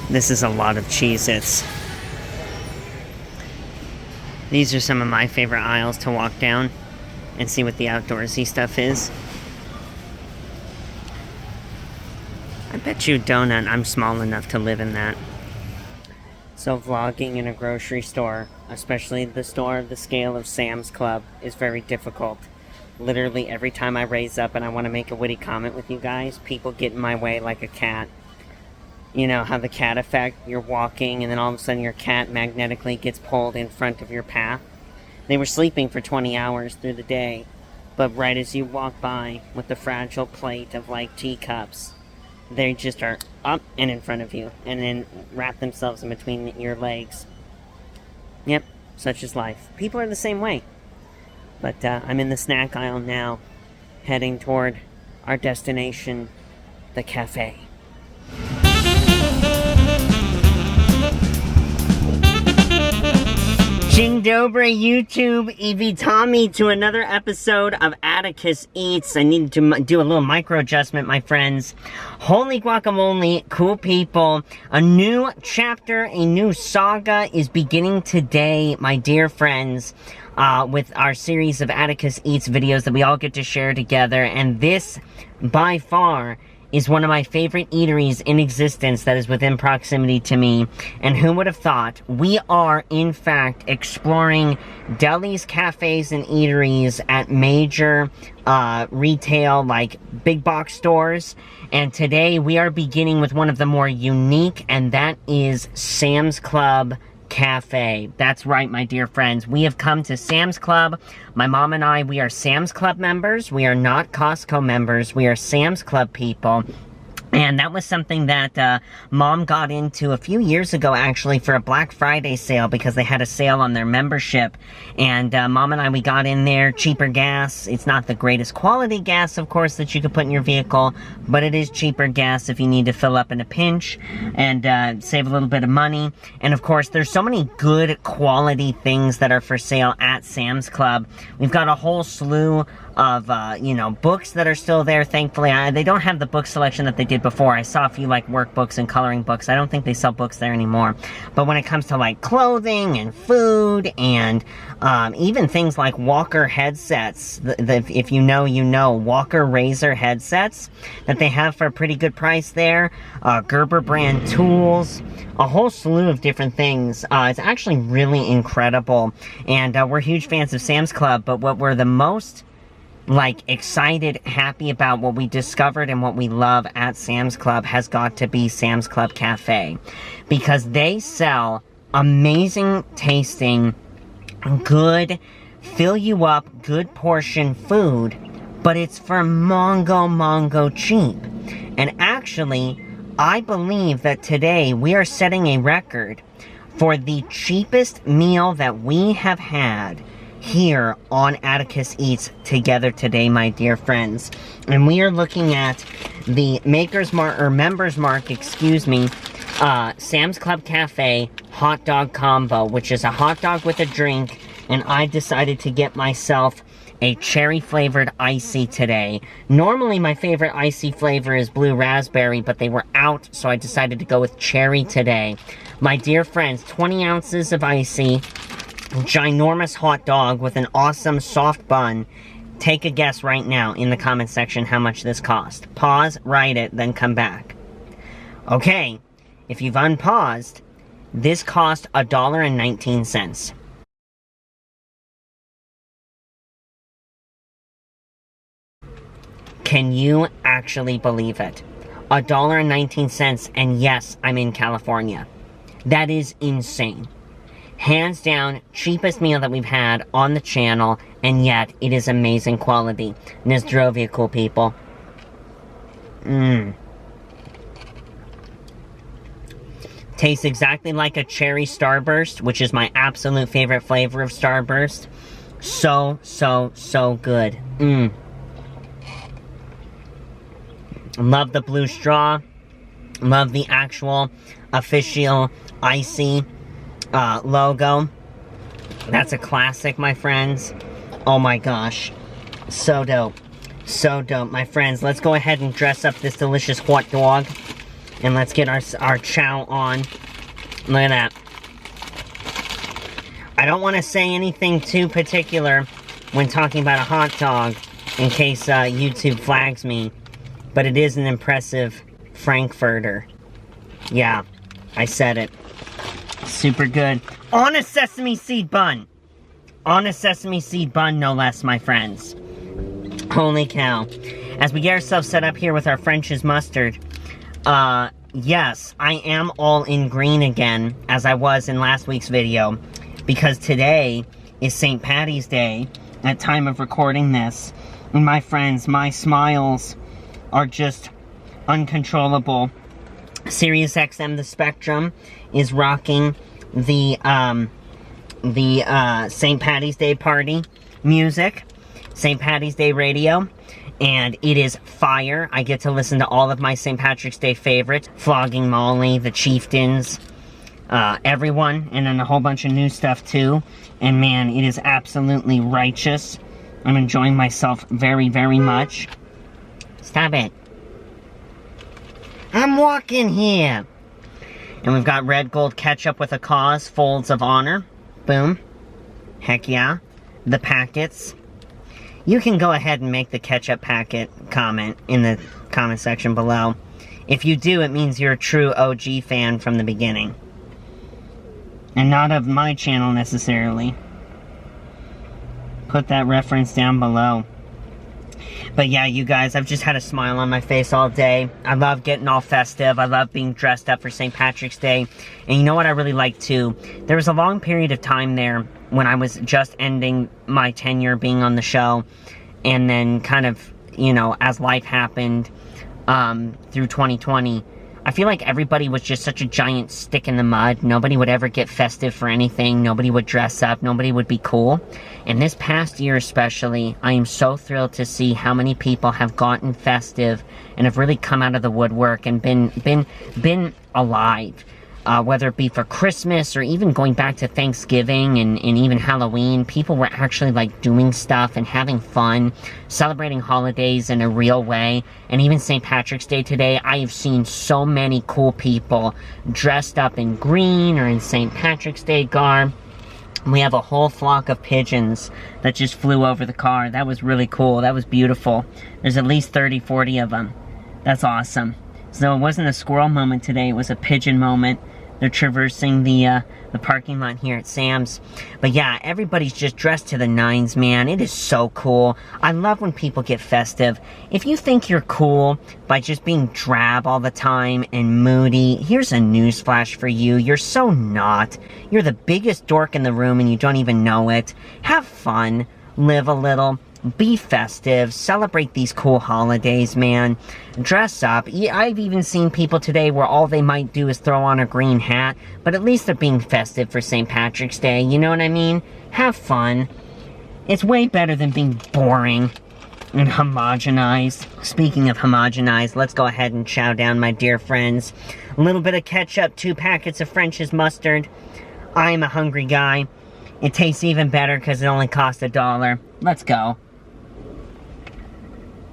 This is a lot of Cheez-Its. These are some of my favorite aisles to walk down and see what the outdoorsy stuff is. I bet you donut I'm small enough to live in that. So vlogging in a grocery store, especially the store of the scale of Sam's Club, is very difficult. Literally every time I raise up and I want to make a witty comment with you guys, people get in my way like a cat. You know how the cat effect, you're walking and then all of a sudden your cat magnetically gets pulled in front of your path. They were sleeping for 20 hours through the day, but right as you walk by with the fragile plate of like teacups, they just are up and in front of you and then wrap themselves in between your legs. Yep, such is life. People are the same way. But I'm in the snack aisle now, heading toward our destination, the cafe. Dzień dobry, YouTube. Witamy to another episode of Atticus Eats. I need to do a little micro adjustment, my friends. Holy guacamole, cool people. A new chapter, a new saga is beginning today, my dear friends. With our series of Atticus Eats videos that we all get to share together. And this, by far, is one of my favorite eateries in existence that is within proximity to me. And who would have thought? We are, in fact, exploring delis, cafes, and eateries at major retail, like big box stores. And today we are beginning with one of the more unique, and that is Sam's Club Cafe. That's right, my dear friends. We have come to Sam's Club. My mom and I, we are Sam's Club members. We are not Costco members. We are Sam's Club people. And that was something that Mom got into a few years ago, actually, for a Black Friday sale, because they had a sale on their membership. And Mom and I, we got in there, cheaper gas. It's not the greatest quality gas, of course, that you could put in your vehicle, but it is cheaper gas if you need to fill up in a pinch and save a little bit of money. And, of course, there's so many good quality things that are for sale at Sam's Club. We've got a whole slew of, you know, books that are still there, thankfully. They don't have the book selection that they did before. I saw a few, like, workbooks and coloring books. I don't think they sell books there anymore. But when it comes to, like, clothing and food and even things like Walker headsets, if you know, you know, Walker Razor headsets that they have for a pretty good price there, Gerber brand tools, a whole slew of different things. It's actually really incredible. And we're huge fans of Sam's Club, but what we're the most excited, happy about, what we discovered and what we love at Sam's Club has got to be Sam's Club Cafe. Because they sell amazing tasting, good, fill you up, good portion food, but it's for mongo cheap. And actually, I believe that today we are setting a record for the cheapest meal that we have had here on Atticus Eats together today, my dear friends. And we are looking at the Maker's Mark, or Members Mark, excuse me, Sam's Club Cafe hot dog combo, which is a hot dog with a drink, and I decided to get myself a cherry flavored icy today. Normally my favorite icy flavor is blue raspberry, but they were out, so I decided to go with cherry today. My dear friends, 20 ounces of icy, ginormous hot dog with an awesome soft bun. Take a guess right now in the comment section how much this cost. Pause, write it, then come back. Okay, if you've unpaused, this cost $1.19. Can you actually believe it? $1.19, and yes, I'm in California. That is insane. Hands down, cheapest meal that we've had on the channel, and yet it is amazing quality. Nezdrovia, cool people. Tastes exactly like a cherry Starburst, which is my absolute favorite flavor of Starburst. So good. Love the blue straw. Love the actual official icy logo. That's a classic, my friends. Oh my gosh. So dope. So dope, my friends. Let's go ahead and dress up this delicious hot dog. And let's get our chow on. Look at that. I don't want to say anything too particular when talking about a hot dog, in case YouTube flags me, but it is an impressive Frankfurter. Yeah, I said it. Super good. On a sesame seed bun. On a sesame seed bun, no less, my friends. Holy cow. As we get ourselves set up here with our French's mustard, yes, I am all in green again, as I was in last week's video, because today is St. Patty's Day, at time of recording this. And my friends, my smiles are just uncontrollable. Sirius XM, the Spectrum, is rocking the St. Patty's Day party music, St. Patty's Day radio, and it is fire. I get to listen to all of my St. Patrick's Day favorites, Flogging Molly, the Chieftains, everyone, and then a whole bunch of new stuff too. And man, it is absolutely righteous. I'm enjoying myself very, very much. Stop it. I'm walking here. And we've got red gold ketchup with a cause, folds of honor. Boom. Heck yeah. The packets. You can go ahead and make the ketchup packet comment in the comment section below. If you do, it means you're a true OG fan from the beginning. And not of my channel necessarily. Put that reference down below. But yeah, you guys, I've just had a smile on my face all day. I love getting all festive. I love being dressed up for St. Patrick's Day. And you know what I really like too? There was a long period of time there when I was just ending my tenure being on the show. And then kind of, you know, as life happened through 2020, I feel like everybody was just such a giant stick in the mud. Nobody would ever get festive for anything. Nobody would dress up. Nobody would be cool. And this past year especially, I am so thrilled to see how many people have gotten festive and have really come out of the woodwork and been alive. Whether it be for Christmas or even going back to Thanksgiving and even Halloween, people were actually like doing stuff and having fun, celebrating holidays in a real way. And even St. Patrick's Day today, I have seen so many cool people dressed up in green or in St. Patrick's Day garb. We have a whole flock of pigeons that just flew over the car. That was really cool. That was beautiful. There's at least 30, 40 of them. That's awesome. So it wasn't a squirrel moment today, it was a pigeon moment. They're traversing the parking lot here at Sam's. But yeah, everybody's just dressed to the nines, man. It is so cool. I love when people get festive. If you think you're cool by just being drab all the time and moody, here's a newsflash for you. You're so not. You're the biggest dork in the room and you don't even know it. Have fun. Live a little. Be festive, celebrate these cool holidays, man. Dress up. I've even seen people today where all they might do is throw on a green hat, but at least they're being festive for St. Patrick's Day, you know what I mean? Have fun. It's way better than being boring and homogenized. Speaking of homogenized, let's go ahead and chow down, my dear friends. A little bit of ketchup, 2 packets of French's mustard. I am a hungry guy. It tastes even better because it only cost $1. Let's go.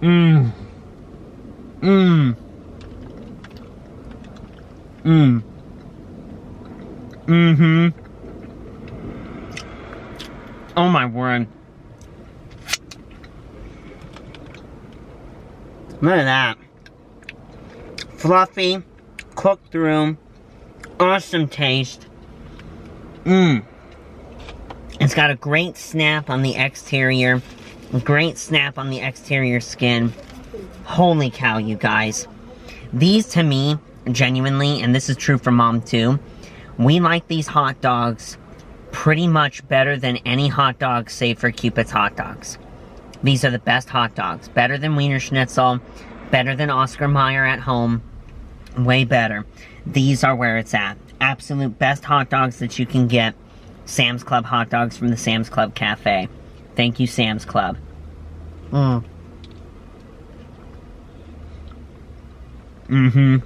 Mmm. Mmm. Mmm. Mm-hmm. Oh my word. Look at that. Fluffy, cooked through, awesome taste. Mmm. It's got a great snap on the exterior. Great snap on the exterior skin. Holy cow, you guys. These, to me, genuinely, and this is true for Mom too, we like these hot dogs pretty much better than any hot dogs save for Cupid's hot dogs. These are the best hot dogs. Better than Wiener Schnitzel. Better than Oscar Mayer at home. Way better. These are where it's at. Absolute best hot dogs that you can get. Sam's Club hot dogs from the Sam's Club Cafe. Thank you, Sam's Club. Mm. Mm-hmm.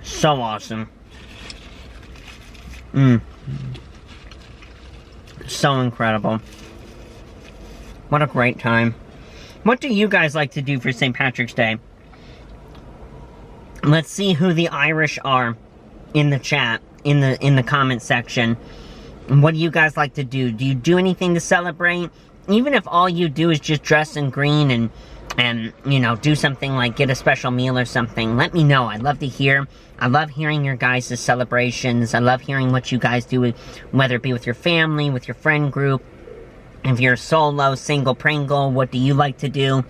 So awesome. Mm. So incredible. What a great time. What do you guys like to do for St. Patrick's Day? Let's see who the Irish are in the chat, in the comment section. What do you guys like to do? Do you do anything to celebrate? Even if all you do is just dress in green and you know, do something like get a special meal or something, let me know. I'd love to hear. I love hearing your guys' celebrations. I love hearing what you guys do, whether it be with your family, with your friend group. If you're solo, single, Pringle, what do you like to do?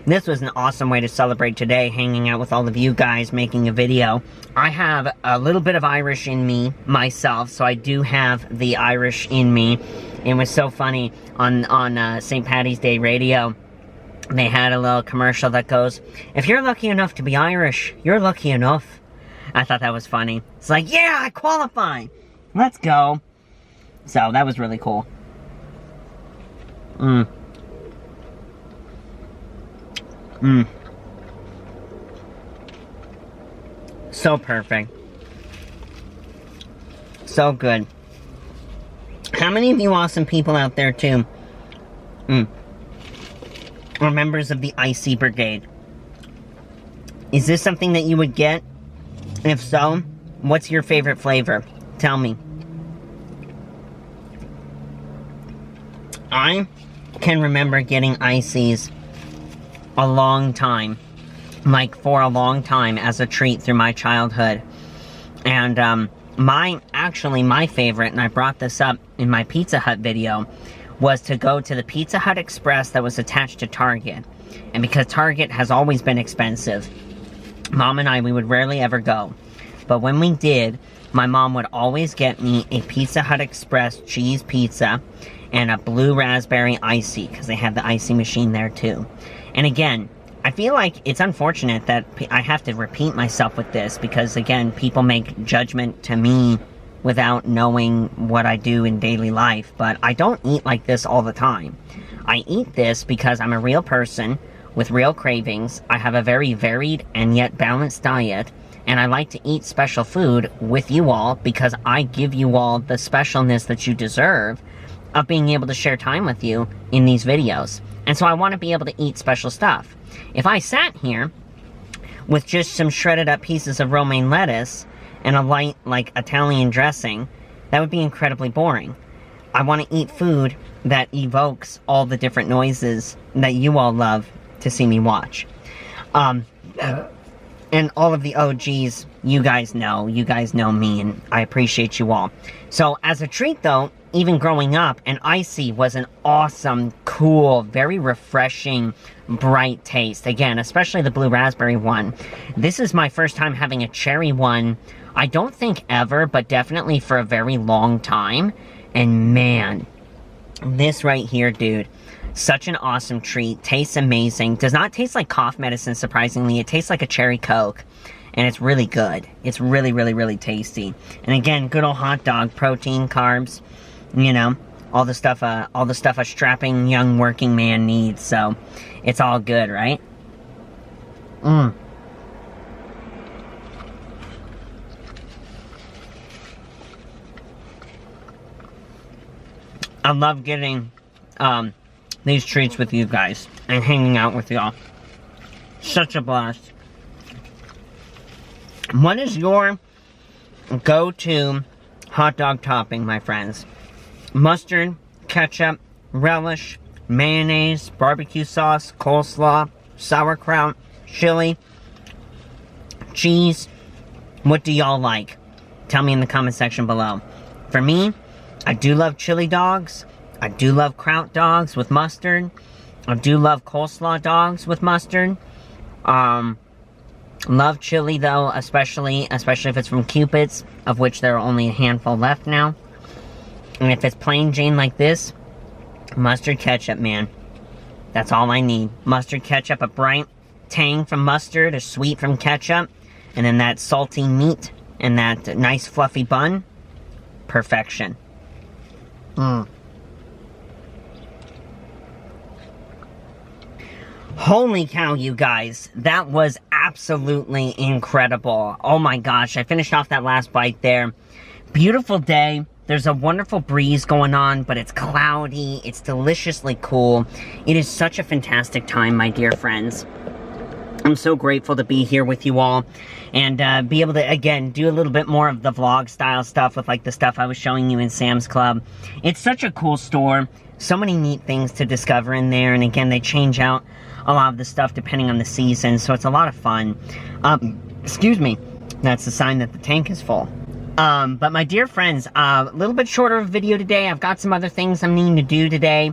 This was an awesome way to celebrate today, hanging out with all of you guys, making a video. I have a little bit of Irish in me, myself, so I do have the Irish in me. It was so funny, on St. Paddy's Day radio, they had a little commercial that goes, if you're lucky enough to be Irish, you're lucky enough. I thought that was funny. It's like, yeah, I qualify. Let's go. So, that was really cool. So perfect. So good. How many of you awesome people out there, too, are members of the Icy Brigade? Is this something that you would get? If so, what's your favorite flavor? Tell me. I can remember getting Icies a long time. Like, for a long time as a treat through my childhood. And, my favorite, and I brought this up in my Pizza Hut video, was to go to the Pizza Hut Express that was attached to Target. And because Target has always been expensive, Mom and I, we would rarely ever go. But when we did, my mom would always get me a Pizza Hut Express cheese pizza and a blue raspberry icy, because they have the icy machine there too. And again, I feel like it's unfortunate that I have to repeat myself with this, because again, people make judgment to me without knowing what I do in daily life. But I don't eat like this all the time. I eat this because I'm a real person with real cravings. I have a very varied and yet balanced diet, and I like to eat special food with you all because I give you all the specialness that you deserve of being able to share time with you in these videos. And so I want to be able to eat special stuff. If I sat here with just some shredded up pieces of romaine lettuce and a light, like, Italian dressing, that would be incredibly boring. I want to eat food that evokes all the different noises that you all love to see me watch. And all of the OGs, you guys know me, and I appreciate you all. So, as a treat though, even growing up, an icy was an awesome, cool, very refreshing, bright taste. Again, especially the blue raspberry one. This is my first time having a cherry one, I don't think ever, but definitely for a very long time. And man, this right here, dude, such an awesome treat. Tastes amazing. Does not taste like cough medicine, surprisingly. It tastes like a cherry Coke. And it's really good. It's really, really, really tasty. And again, good old hot dog, protein, carbs, you know, all the stuff a strapping young working man needs. So, it's all good, right? I love getting these treats with you guys and hanging out with y'all. Such a blast. What is your go-to hot dog topping, my friends? Mustard, ketchup, relish, mayonnaise, barbecue sauce, coleslaw, sauerkraut, chili, cheese. What do y'all like? Tell me in the comment section below. For me, I do love chili dogs. I do love kraut dogs with mustard. I do love coleslaw dogs with mustard. Love chili though, especially if it's from Cupid's, of which there are only a handful left now. And if it's plain Jane like this, mustard ketchup, man. That's all I need. Mustard ketchup, a bright tang from mustard, a sweet from ketchup, and then that salty meat and that nice fluffy bun. Perfection. Holy cow, you guys. That was absolutely incredible. Oh my gosh, I finished off that last bite there. Beautiful day. There's a wonderful breeze going on, but it's cloudy. It's deliciously cool. It is such a fantastic time, my dear friends. I'm so grateful to be here with you all and be able to, again, do a little bit more of the vlog style stuff with like the stuff I was showing you in Sam's Club. It's such a cool store. So many neat things to discover in there. And again, they change out a lot of the stuff depending on the season. So it's a lot of fun. Excuse me. That's a sign that the tank is full. But my dear friends, a little bit shorter of a video today. I've got some other things I'm needing to do today.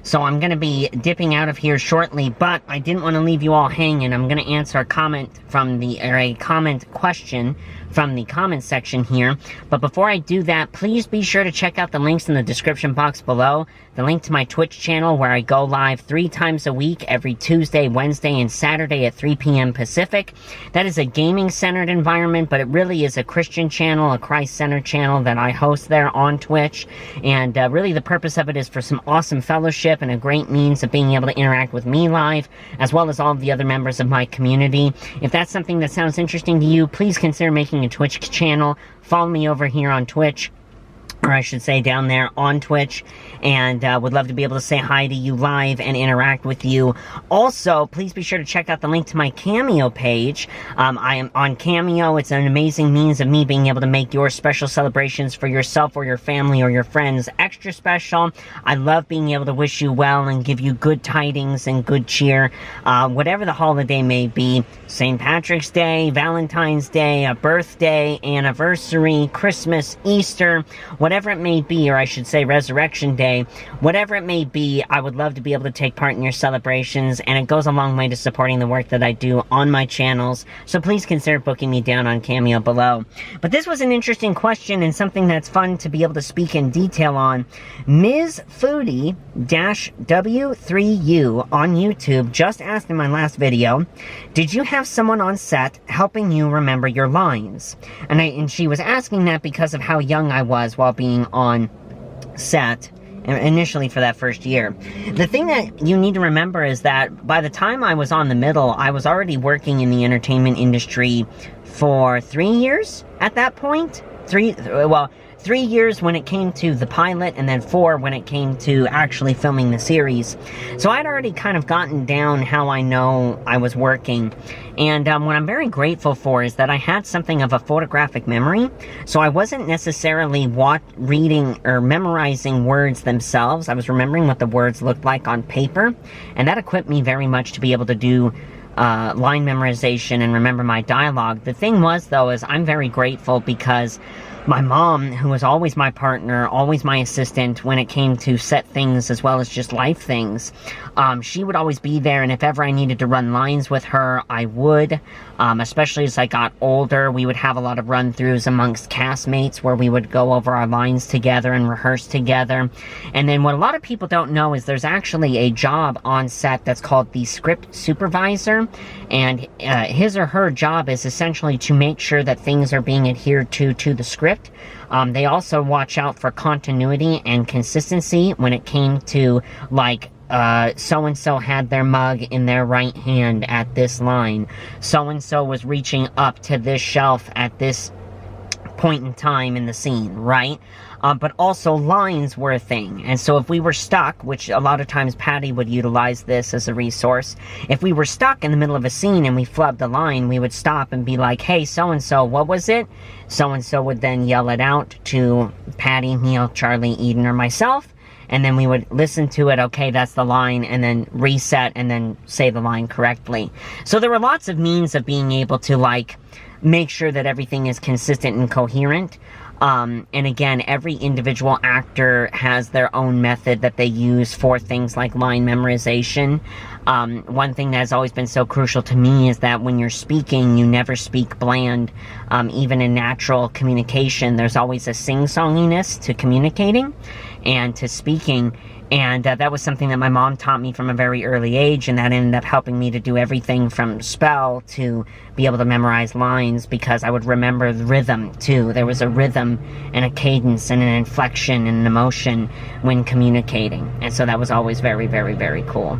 So I'm going to be dipping out of here shortly, but I didn't want to leave you all hanging. I'm going to answer a comment from a comment question from the comment section here. But before I do that, please be sure to check out the links in the description box below. The link to my Twitch channel where I go live 3 times a week, every Tuesday, Wednesday, and Saturday at 3 p.m. Pacific. That is a gaming-centered environment, but it really is a Christian channel, a Christ-centered channel that I host there on Twitch. And really the purpose of it is for some awesome fellowship and a great means of being able to interact with me live, as well as all of the other members of my community. If that's something that sounds interesting to you, please consider making a Twitch channel. Follow me over here on Twitch, or I should say down there on Twitch, and would love to be able to say hi to you live and interact with you. Also, please be sure to check out the link to my Cameo page. I am on Cameo. It's an amazing means of me being able to make your special celebrations for yourself or your family or your friends extra special. I love being able to wish you well and give you good tidings and good cheer, whatever the holiday may be. St. Patrick's Day, Valentine's Day, a birthday, anniversary, Christmas, Easter, whatever it may be, or I should say Resurrection Day, whatever it may be, I would love to be able to take part in your celebrations, and it goes a long way to supporting the work that I do on my channels, so please consider booking me down on Cameo below. But this was an interesting question and something that's fun to be able to speak in detail on. Ms. Foodie-W3U on YouTube just asked in my last video, did you have someone on set helping you remember your lines? And she was asking that because of how young I was while being on set initially for that first year. The thing that you need to remember is that by the time I was on the middle, I was already working in the entertainment industry for 3 years at that point. 3 years when it came to the pilot, and then 4 when it came to actually filming the series. So I'd already kind of gotten down how I know I was working. And what I'm very grateful for is that I had something of a photographic memory. So I wasn't necessarily reading or memorizing words themselves. I was remembering what the words looked like on paper. And that equipped me very much to be able to do line memorization and remember my dialogue. The thing was, though, is I'm very grateful because my mom, who was always my partner, always my assistant when it came to set things as well as just life things, she would always be there, and if ever I needed to run lines with her, I would. Especially as I got older, we would have a lot of run-throughs amongst castmates where we would go over our lines together and rehearse together. And then what a lot of people don't know is there's actually a job on set that's called the script supervisor, and his or her job is essentially to make sure that things are being adhered to the script. They also watch out for continuity and consistency when it came to, like, so-and-so had their mug in their right hand at this line. So-and-so was reaching up to this shelf at this point in time in the scene, right? But also lines were a thing. And so if we were stuck, which a lot of times Patty would utilize this as a resource, if we were stuck in the middle of a scene and we flubbed a line, we would stop and be like, hey, so-and-so, what was it? So-and-so would then yell it out to Patty, Neil, Charlie, Eden, or myself. And then we would listen to it, okay, that's the line, and then reset and then say the line correctly. So there were lots of means of being able to, like, make sure that everything is consistent and coherent. And again, every individual actor has their own method that they use for things like line memorization. One thing that has always been so crucial to me is that when you're speaking, you never speak bland. Even in natural communication, there's always a sing-songiness to communicating and to speaking. And that was something that my mom taught me from a very early age, and that ended up helping me to do everything from spell to be able to memorize lines, because I would remember the rhythm, too. There was a rhythm and a cadence and an inflection and an emotion when communicating. And so that was always very, very, very cool.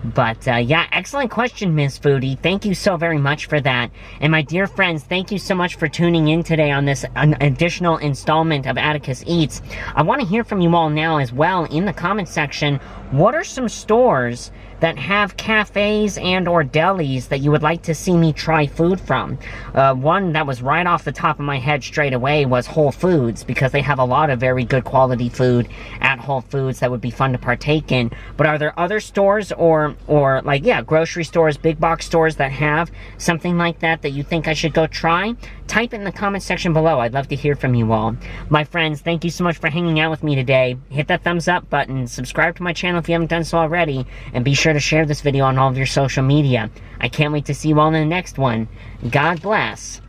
But yeah, excellent question, Miss Foodie. Thank you so very much for that. And my dear friends, thank you so much for tuning in today on this additional installment of Atticus Eats. I want to hear from you all now as well in the comment section. What are some stores that have cafes and or delis that you would like to see me try food from? One that was right off the top of my head straight away was Whole Foods, because they have a lot of very good quality food at Whole Foods that would be fun to partake in. But are there other stores or like, yeah, grocery stores, big box stores that have something like that that you think I should go try? Type it in the comment section below. I'd love to hear from you all. My friends, thank you so much for hanging out with me today. Hit that thumbs up button, subscribe to my channel if you haven't done so already, and be sure to share this video on all of your social media. I can't wait to see you all in the next one. God bless.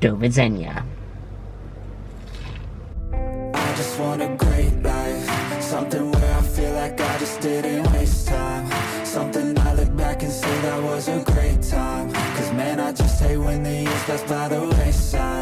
Do widzenia. I just want a great life, something where I feel like I just didn't waste time, something I look back and say that was a great time, cause man I just hate when the years pass by the wayside.